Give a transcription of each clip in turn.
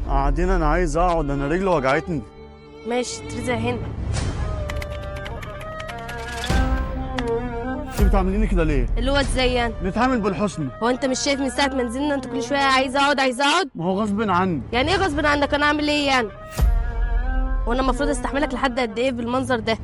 قاعدين، انا عايز اقعد، انا رجلي وجعتني. ماشي ترزق هنا. انتوا بتعمليني كده ليه؟ اللي هو ازاي يعني؟ نتعامل بالحسن. هو انت مش شايف من ساعه ما نزلنا انت كل شويه عايز اقعد عايز اقعد؟ ما هو غصب عني. يعني ايه غصب عنك؟ انا اعمل ايه يعني؟ وانا المفروض استحملك لحد قد ايه بالمنظر ده؟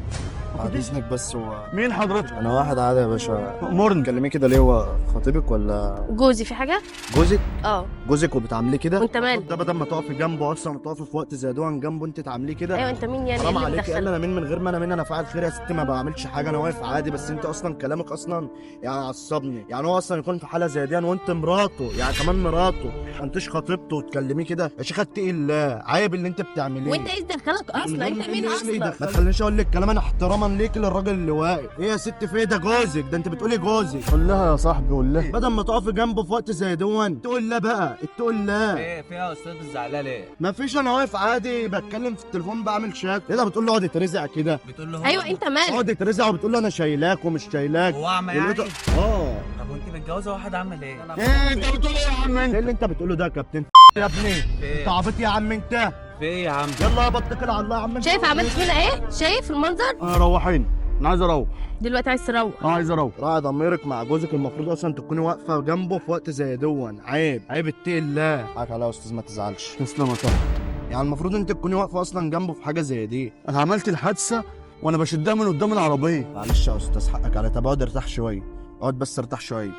بعد اذنك بس هو مين حضرتك؟ انا واحد عادي يا باشا. امرني. تكلميه كده ليه؟ هو خطيبك ولا جوزي في حاجه؟ جوزك؟ اه. جوزك وبتعامليه كده؟ وانت مالك؟ ده بدل ما تقفي جنبه اصلا وتقفي في وقت زي ده جنبه انت تعامليه كده؟ ايوه انت مين يعني؟ حرام ايه اللي عليكي. قال مدخلك؟ انا مين من غير ما انا مين؟ انا فاعل خير يا ستي، ما بعملش حاجه، انا واقف عادي. بس انت اصلا كلامك اصلا يعني عصبني. يعني هو اصلا يكون في حاله زي دي وانت مراته، يعني كمان مراته، ما انتش خطيبته وتكلميه كده؟ يا شيخه اتقي الله، عيب اللي انت بتعمليه. وانت ايه دخلك اصلا؟ انت مين اصلا؟ ما تخلينيش اقول لك كلام، انا احتراما ليك للراجل اللي واقف. ايه يا ست في ايه؟ ده جوزك، ده انت بتقولي جوزك. قول لها يا صاحبي، قول لها. بدل ما تقفي جنبه في وقت زي دون تقول لا بقى، تقول لا. ايه فيها يا استاذ الزعلان ليه؟ ما فيش، انا واقف عادي بتكلم في التليفون بعمل شات. ايه ده؟ بتقول له اقعد يترزع كده؟ بتقول له هو ايوه انت مالك؟ اقعد يترزع وبتقول له انا شايلاك ومش شايلاك. هو اعمى يعني؟ اه. طب وانت متجوزه واحد عامل ايه؟ ايه انت بتقول ايه يا عم انت؟ ايه اللي انت بتقوله ده يا كابتن يا ابني؟ ايه؟ انت عبيط يا عم انت. في ايه يا عم؟ يلا يابا اتكل على الله يا عم انت. شايف عملت فينا ايه؟ شايف المنظر؟ انا روحيني، انا عايز اروح. دلوقتي عايز تروح؟ انا عايز اروح. راعي ضميرك مع جوزك، المفروض اصلا تكوني واقفه جنبه في وقت زي دون. عيب عيب، اتقي الله. حقك عليا يا استاذ، ما تزعلش. تسلم يا صاحبي. يعني المفروض انت تكوني واقفه اصلا جنبه في حاجه زي دي. انا عملت الحادثه وانا بشدها من قدام العربيه. معلش يا استاذ، حقك عليا. طب اقعد ارتاح شويه، اقعد بس ارتاح شويه.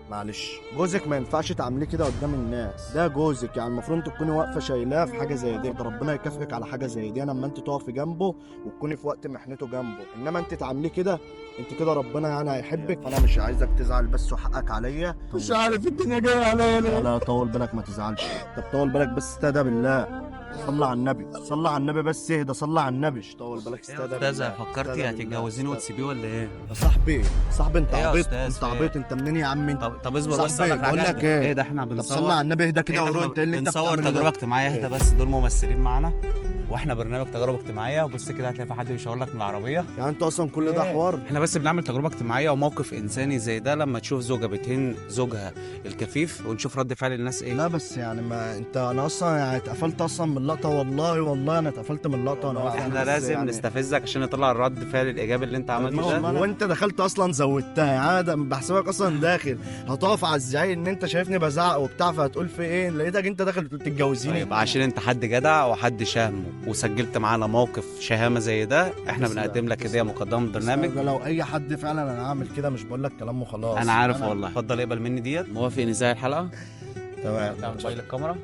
معلش، جوزك ما ينفعش تعمليه كده قدام الناس. ده جوزك، يعني المفروض تكوني واقفه شايلاه في حاجه زي دي. ده ربنا يكافئك على حاجه زي دي لما انت تقفي جنبه وتكوني في وقت محنته جنبه. انما انت تعمليه كده، انت كده ربنا يعني هيحبك. فانا مش عايزك تزعل بس، وحقك عليا. مش عارف الدنيا جايه عليا ليه. لا طول بالك، ما تزعلش. طب طول بالك بس، استهدى بالله. صلى على النبي، صلى على النبي بس، اهدى، صلى على النبي. طول بالك، استهدى بالله. استاذه فكرتي هتتجوزيني وتسيبيه ولا ايه؟ يا صاحبي، صاحبي انت ايه يا عبيط، أستاذ؟ انت عبيط، انت منين يا عم انت؟ طب اصبر بس صاحبي، أقول لك بقول حاجة. لك ايه؟ ايه ده احنا طب بنصور؟ صلى على النبي، اهدى كده إيه ده وروح. انت ايه اللي انت بنصور بتعمله ده؟ تجربه اجتماعيه، اهدى بس، دول ممثلين معانا واحنا برنامج تجارب اجتماعيه. وبص كده هتلاقي في حد بيشاور لك من العربيه. يعني انت اصلا كل ده حوار؟ احنا بس بنعمل تجربه اجتماعيه وموقف انساني زي ده، لما تشوف زوجه بتهين زوجها الكفيف ونشوف رد فعل الناس ايه. لا بس يعني ما انت، انا اصلا يعني اتقفلت اصلا من اللقطه. والله انا اتقفلت من اللقطه وانا واقف. احنا بس لازم يعني نستفزك عشان نطلع الرد فعل الايجابي اللي انت عملته ده. وانت دخلت اصلا زودتها. يعني انا بحسبك اصلا داخل هتقف على الزعيق ان انت شايفني بزعق وبتاع، فهتقول في ايه؟ لقيتك انت داخل بتقول تتجوزيني. طيب عشان انت حد جدع وحد شهم وسجلت معانا موقف شهامه زي ده، احنا بنقدم لك هديه مقدمه من البرنامج. ده لو اي حد فعلا انا هعمل كده، مش بقول لك كلام وخلاص. انا عارف والله. اتفضل اقبل مني ديت. موافق نزاع الحلقه؟ تمام. موبايل الكاميرا.